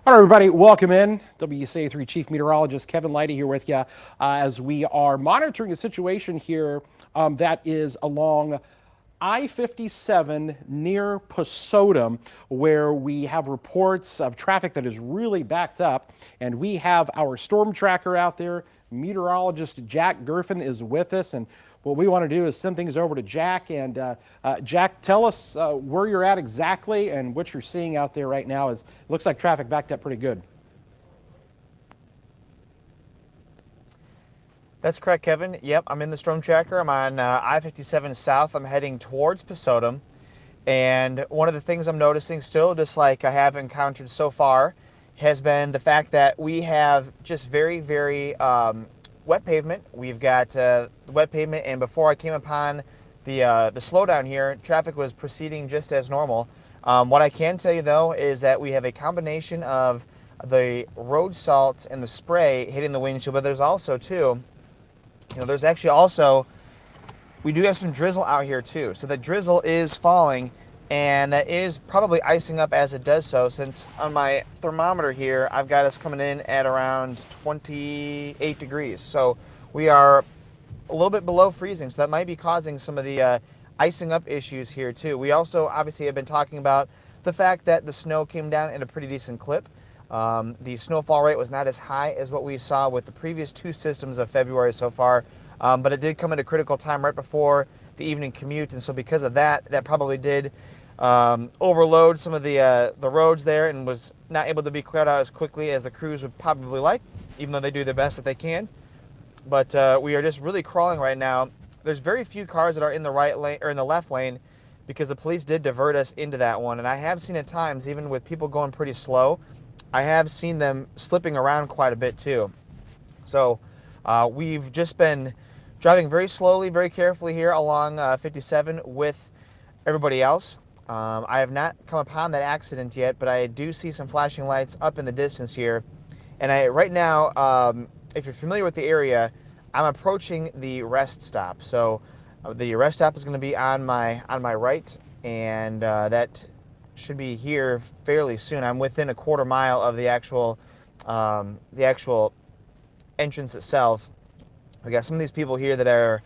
Hello, everybody. Welcome in. WSA3 Chief Meteorologist Kevin Leidy here with you as we are monitoring a situation here that is along I-57 near Pesotum, where we have reports of traffic that is really backed up. And we have our StormTracker out there. Meteorologist Jack Gerfen is with us. And what we want to do is send things over to Jack. And Jack, tell us where you're at exactly and what you're seeing out there right now. It looks like traffic backed up pretty good. That's correct, Kevin. Yep, I'm in the StormTracker. I'm on I-57 South. I'm heading towards Pesotum. And one of the things I'm noticing still, just like I have encountered so far, has been the fact that we have just very, very wet pavement. We've got wet pavement, and before I came upon the slowdown here, traffic was proceeding just as normal. What I can tell you, though, is that we have a combination of the road salt and the spray hitting the windshield, but there's also, too, there's actually also, we do have some drizzle out here too. So the drizzle is falling, and that is probably icing up as it does so, since on my thermometer here, I've got us coming in at around 28 degrees. So we are a little bit below freezing, so that might be causing some of the icing up issues here too. We also obviously have been talking about the fact that the snow came down at a pretty decent clip. The snowfall rate was not as high as what we saw with the previous two systems of February so far, but it did come at a critical time right before the evening commute, and so because of that, that probably did overload some of the roads there and was not able to be cleared out as quickly as the crews would probably like, even though they do their best that they can. But we are just really crawling right now. There's very few cars that are in the right lane or in the left lane, because the police did divert us into that one, and I have seen at times, even with people going pretty slow, I have seen them slipping around quite a bit too. So we've just been driving very slowly, very carefully here along 57 with everybody else. I have not come upon that accident yet, but I do see some flashing lights up in the distance here. And right now, if you're familiar with the area, I'm approaching the rest stop. So the rest stop is going to be on my right, and that should be here fairly soon. I'm within a quarter mile of the actual entrance itself. We got some of these people here that are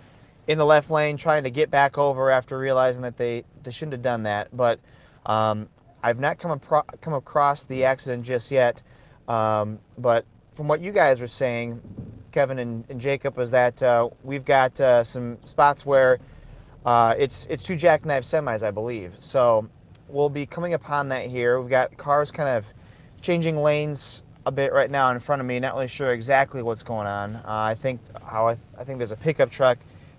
in the left lane trying to get back over after realizing that they shouldn't have done that. But I've not come across the accident just yet. But from what you guys were saying, Kevin and Jacob, was that we've got some spots where it's two jackknife semis, I believe. So we'll be coming upon that here. We've got cars kind of changing lanes a bit right now in front of me. Not really sure exactly what's going on. I think there's a pickup truck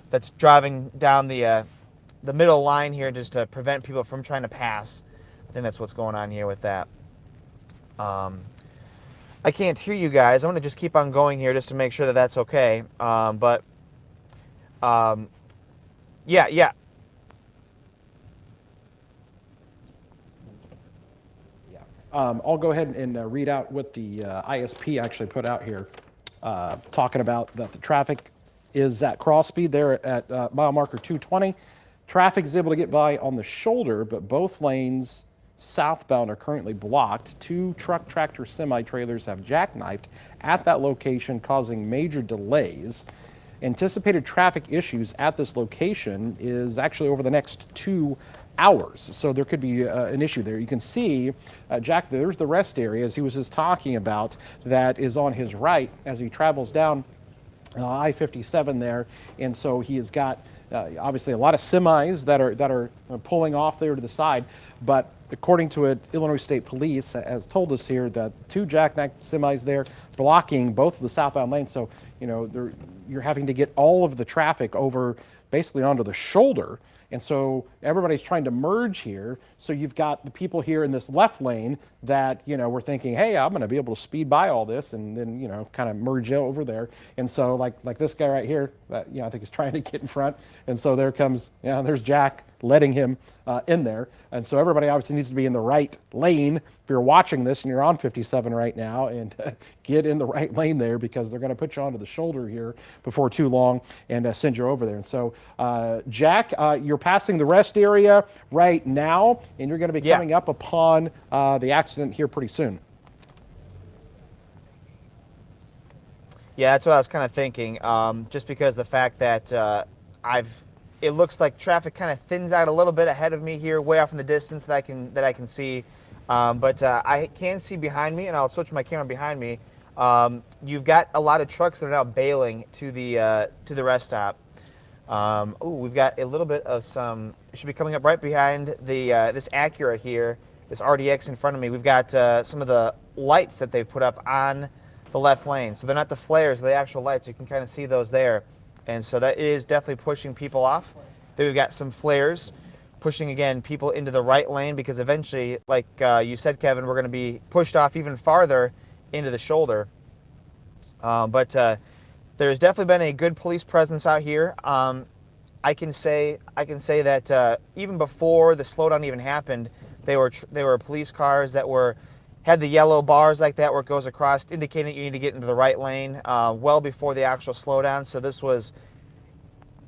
that's driving down the middle line here just to prevent people from trying to pass. I think that's what's going on here with that. I can't hear you guys. I'm going to just keep on going here just to make sure that that's okay. Yeah. I'll go ahead and read out what the ISP actually put out here, talking about that the traffic is at cross speed there at mile marker 220. Traffic is able to get by on the shoulder, but both lanes southbound are currently blocked. Two truck tractor semi-trailers have jackknifed at that location, causing major delays. Anticipated traffic issues at this location is actually over the next 2 hours, so there could be an issue there. You can see, Jack, there's the rest area, as he was just talking about, that is on his right as he travels down I-57 there, and so he has got obviously a lot of semis that are pulling off there to the side, but according to it, Illinois State Police has told us here that two jackknife semis there blocking both of the southbound lanes, so you're having to get all of the traffic over basically onto the shoulder, And so everybody's trying to merge here. So you've got the people here in this left lane that, you know, we're thinking, hey, I'm going to be able to speed by all this and then, you know, kind of merge over there. And so like this guy right here, that, you know, I think is trying to get in front. And so there comes, you know, there's Jack letting him in there. And so everybody obviously needs to be in the right lane. If you're watching this and you're on 57 right now, and get in the right lane there, because they're going to put you onto the shoulder here before too long and send you over there. And so, Jack, you're passing the rest area right now, and you're going to be coming up upon the accident here pretty soon. Yeah, that's what I was kind of thinking. Just because the fact that it looks like traffic kind of thins out a little bit ahead of me here, way off in the distance that I can see. But I can see behind me, and I'll switch my camera behind me. You've got a lot of trucks that are now bailing to the rest stop. We've got a little bit of some. It should be coming up right behind the this Acura here, this RDX in front of me. We've got some of the lights that they've put up on the left lane. So they're not the flares, they're the actual lights. You can kind of see those there. And so that is definitely pushing people off. Then we've got some flares pushing, again, people into the right lane, because eventually, like you said, Kevin, we're going to be pushed off even farther into the shoulder. But there's definitely been a good police presence out here. I can say that even before the slowdown even happened, they were police cars that had the yellow bars like that where it goes across, indicating you need to get into the right lane well before the actual slowdown. So this was,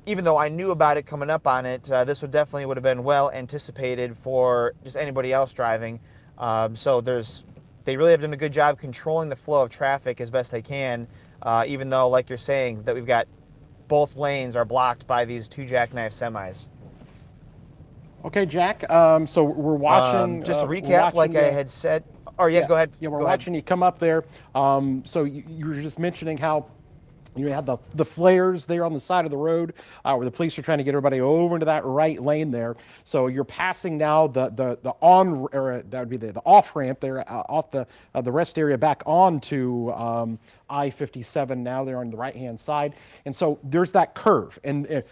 even though I knew about it coming up on it, this would have been well anticipated for just anybody else driving. So they really have done a good job controlling the flow of traffic as best they can, even though, like you're saying, that we've got both lanes are blocked by these two jackknife semis. Okay, Jack. So we're watching. Just to recap, like I had said. Oh, yeah, go ahead. Yeah, we're go watching ahead. you come up there. So you were just mentioning how you had the flares there on the side of the road where the police are trying to get everybody over into that right lane there. So you're passing now the on, or that would be the off ramp there off the rest area back onto I-57 now. They're on the right hand side. And so there's that curve. And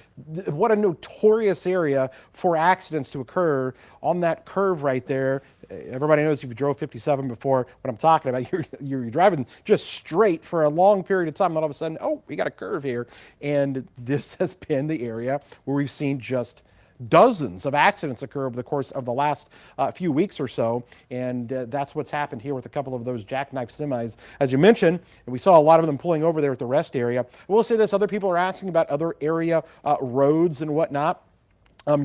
what a notorious area for accidents to occur on that curve right there. Everybody knows if you drove 57 before what I'm talking about. You're driving just straight for a long period of time, and all of a sudden, oh, we got a curve here. And this has been the area where we've seen just dozens of accidents occur over the course of the last few weeks or so. And that's what's happened here with a couple of those jackknife semis. As you mentioned, and we saw a lot of them pulling over there at the rest area. I will say this, other people are asking about other area roads and whatnot.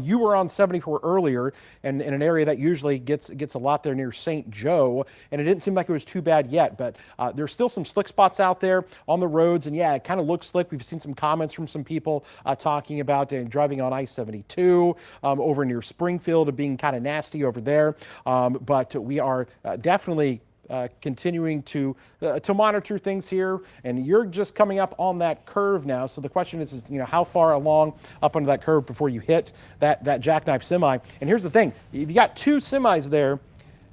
You were on 74 earlier, and in an area that usually gets a lot there near St. Joe, and it didn't seem like it was too bad yet, but there's still some slick spots out there on the roads, and yeah, it kind of looks slick. We've seen some comments from some people talking about driving on I-72 over near Springfield, being kind of nasty over there, but we are definitely continuing to monitor things here, and you're just coming up on that curve now. So the question is you know, how far along up under that curve before you hit that jackknife semi? And here's the thing: if you got two semis there,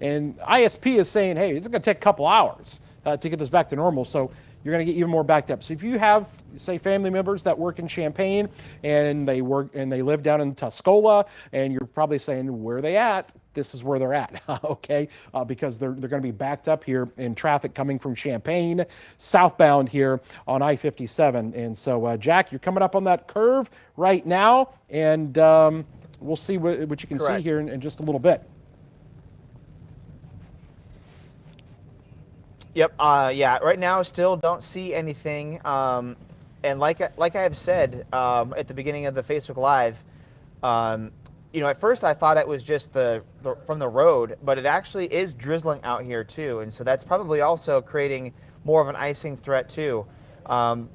and ISP is saying, hey, it's going to take a couple hours to get this back to normal. So you're going to get even more backed up. So if you have, say, family members that work in Champaign and they live down in Tuscola, and you're probably saying, where are they at? This is where they're at, okay? Because they're going to be backed up here in traffic coming from Champaign, southbound here on I-57. And so, Jack, you're coming up on that curve right now, and we'll see what you can see here in just a little bit. Yep. Yeah. Right now, still don't see anything. And like I have said at the beginning of the Facebook Live, you know, at first I thought it was just from the road, but it actually is drizzling out here too, and so that's probably also creating more of an icing threat too. I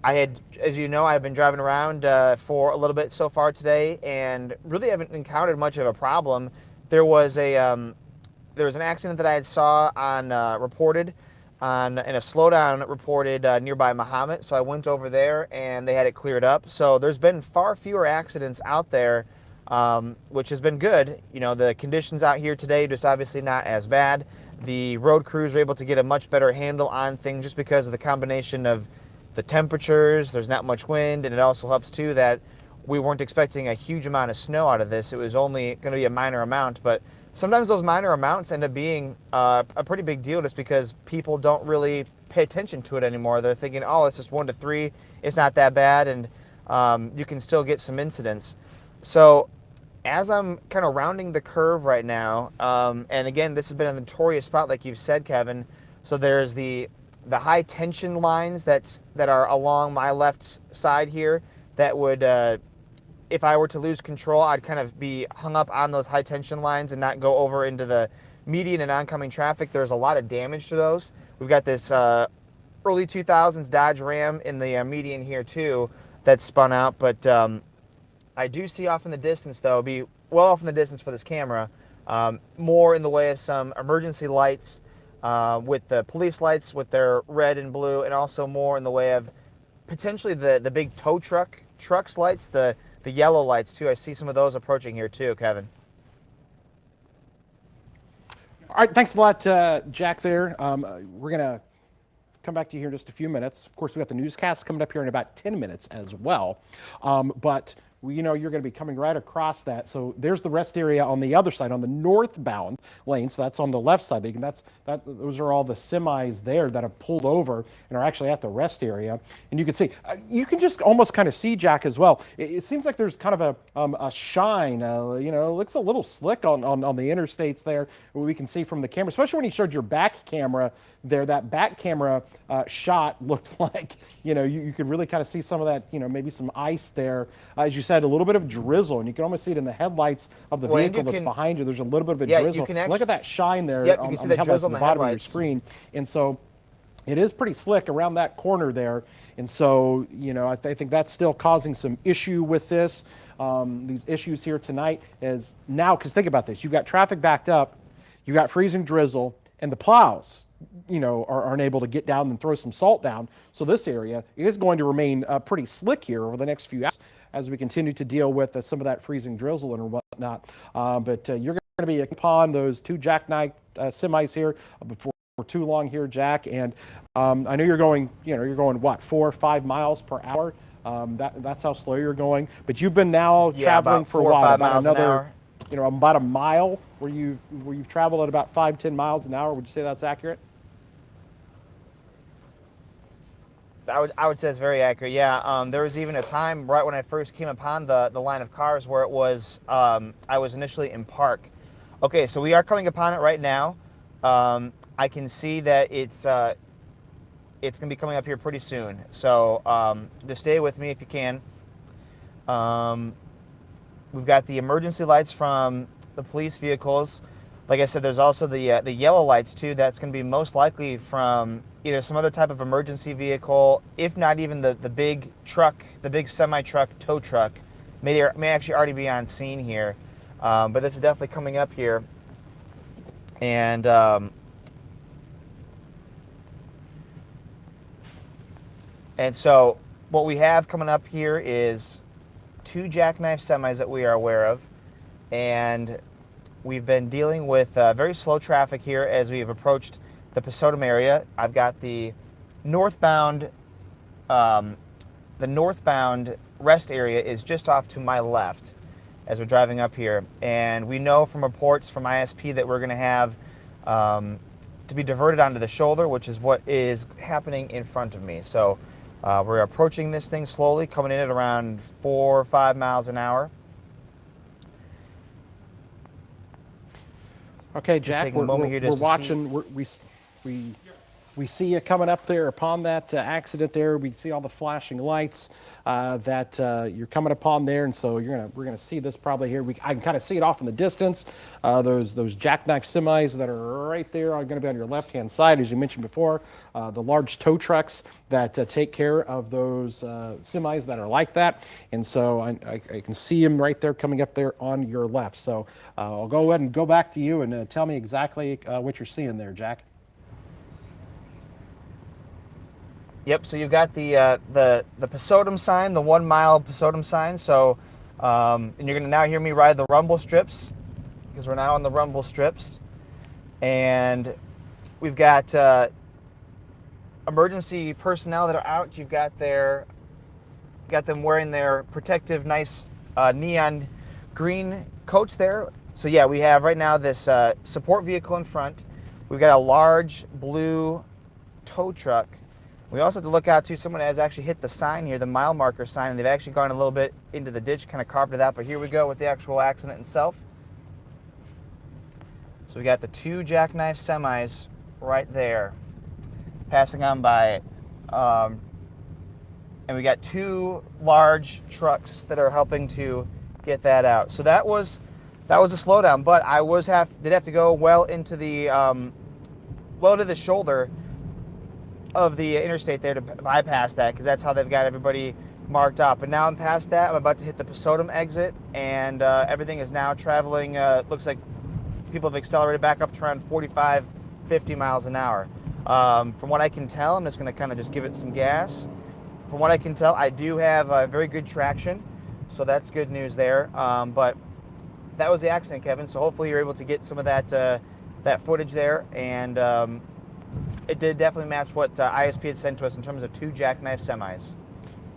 had, as you know, I've been driving around for a little bit so far today, and really haven't encountered much of a problem. There was an accident that I had saw on reported in a slowdown reported nearby Mahomet, so I went over there and they had it cleared up. So there's been far fewer accidents out there, which has been good. You know, the conditions out here today just obviously not as bad. The road crews are able to get a much better handle on things just because of the combination of the temperatures. There's not much wind, and it also helps too that we weren't expecting a huge amount of snow out of this. It was only going to be a minor amount, but sometimes those minor amounts end up being a pretty big deal just because people don't really pay attention to it anymore. They're thinking, oh, it's just 1 to 3, it's not that bad, and you can still get some incidents. So as I'm kind of rounding the curve right now, and again, this has been a notorious spot, like you've said, Kevin. So there's the high tension lines that are along my left side here that would, if I were to lose control, I'd kind of be hung up on those high tension lines and not go over into the median and oncoming traffic. There's a lot of damage to those. We've got this early 2000s Dodge Ram in the median here too that's spun out, but I do see off in the distance, though, be well off in the distance for this camera, more in the way of some emergency lights with the police lights with their red and blue, and also more in the way of potentially the big tow trucks lights, the yellow lights too. I see some of those approaching here too, Kevin. All right, thanks a lot, Jack, there. We're going to come back to you here in just a few minutes. Of course, we got the newscast coming up here in about 10 minutes as well. But you're going to be coming right across that. So there's the rest area on the other side, on the northbound lane. So that's on the left side. Those are all the semis there that have pulled over and are actually at the rest area. And you can see, you can just almost kind of see, Jack, as well. It seems like there's kind of a shine. It looks a little slick on the interstates there. We can see from the camera, especially when you showed your back camera there. That back camera shot looked like, you could really kind of see some of that, maybe some ice there. As you said, a little bit of drizzle, and you can almost see it in the headlights of the vehicle that's behind you. There's a little bit of a drizzle. Look at that shine there on the headlights at the bottom of your screen. And so it is pretty slick around that corner there. And so, I think that's still causing some issue with this. These issues here tonight is now, because think about this. You've got traffic backed up, you've got freezing drizzle, and the plows are unable to get down and throw some salt down. So this area is going to remain pretty slick here over the next few hours as we continue to deal with some of that freezing drizzle and whatnot. But you're going to be upon those two jackknife semis here before too long here, Jack. And I know you're going what, 4 or 5 miles per hour? That's how slow you're going. But you've been now traveling for what, about another, about a mile where you've traveled at about 5-10 miles an hour. Would you say that's accurate? I would say it's very accurate. Yeah. There was even a time right when I first came upon the line of cars where it was I was initially in park. Okay, so we are coming upon it right now. I can see that it's going to be coming up here pretty soon. So just stay with me if you can. We've got the emergency lights from the police vehicles. Like I said, there's also the yellow lights too. That's going to be most likely from either some other type of emergency vehicle, if not even the big truck, the big semi-truck, tow truck, may actually already be on scene here. But this is definitely coming up here. And so what we have coming up here is 2 jackknife semis that we are aware of. And we've been dealing with very slow traffic here as we've approached the Pesotum area. I've got the northbound rest area is just off to my left as we're driving up here. And we know from reports from ISP that we're going to have to be diverted onto the shoulder, which is what is happening in front of me. So we're approaching this thing slowly, coming in at around 4 or 5 miles an hour. Okay, Jack, we're watching. We see you coming up there upon that accident there. We see all the flashing lights that you're coming upon there, and so we're gonna see this probably here. I can kind of see it off in the distance. Those jackknife semis that are right there are going to be on your left-hand side, as you mentioned before. The large tow trucks that take care of those semis that are like that, and so I can see them right there coming up there on your left. So I'll go ahead and go back to you and tell me exactly what you're seeing there, Jack. Yep, so you've got the Pesotum sign, the 1 mile Pesotum sign. So, and you're going to now hear me ride the rumble strips because we're now on the rumble strips. And we've got emergency personnel that are out. You've got their got them wearing their protective, nice neon green coats there. So yeah, we have right now this support vehicle in front. We've got a large blue tow truck. We also have to look out to someone has actually hit the sign here, the mile marker sign, and they've actually gone a little bit into the ditch, kind of carved it out. But here we go with the actual accident itself. So we got the 2 jackknife semis right there, passing on by it. And we got 2 large trucks that are helping to get that out. So that was a slowdown, but I did have to go well into the shoulder of the interstate there to bypass that, because that's how they've got everybody marked up. And now I'm past that. I'm about to hit the Pesotum exit, and everything is now traveling. Looks like people have accelerated back up to around 45, 50 miles an hour. From what I can tell, I'm just going to kind of just give it some gas. From what I can tell, I do have very good traction, so that's good news there. But that was the accident, Kevin. So hopefully you're able to get some of that footage there, and it did definitely match what ISP had sent to us in terms of 2 jackknife semis.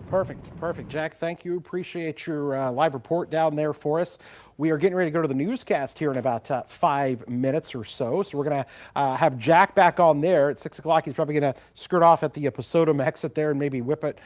Perfect, Jack. Thank you. Appreciate your live report down there for us. We are getting ready to go to the newscast here in about 5 minutes or so. So we're going to have Jack back on there at 6 o'clock. He's probably going to skirt off at the Pesotum exit there and maybe whip it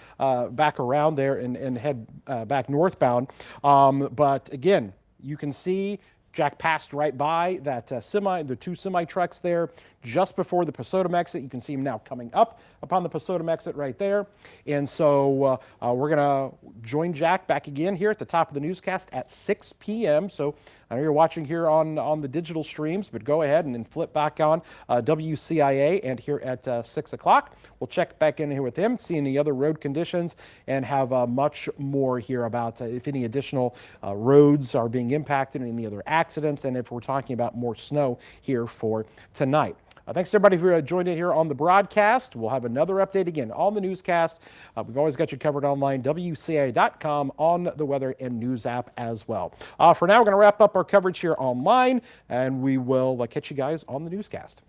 back around there and head back northbound. But again, you can see Jack passed right by that the 2 semi trucks there just before the Pesotum exit. You can see him now coming up upon the Pesotum exit right there. And so we're going to join Jack back again here at the top of the newscast at 6 p.m. So I know you're watching here on the digital streams, but go ahead and then flip back on WCIA and here at 6 o'clock. We'll check back in here with him, see any other road conditions, and have much more here about if any additional roads are being impacted, any other accidents, and if we're talking about more snow here for tonight. Thanks to everybody who joined in here on the broadcast. We'll have another update again on the newscast. We've always got you covered online, WCIA.com, on the weather and news app as well. For now, we're going to wrap up our coverage here online, and we will catch you guys on the newscast.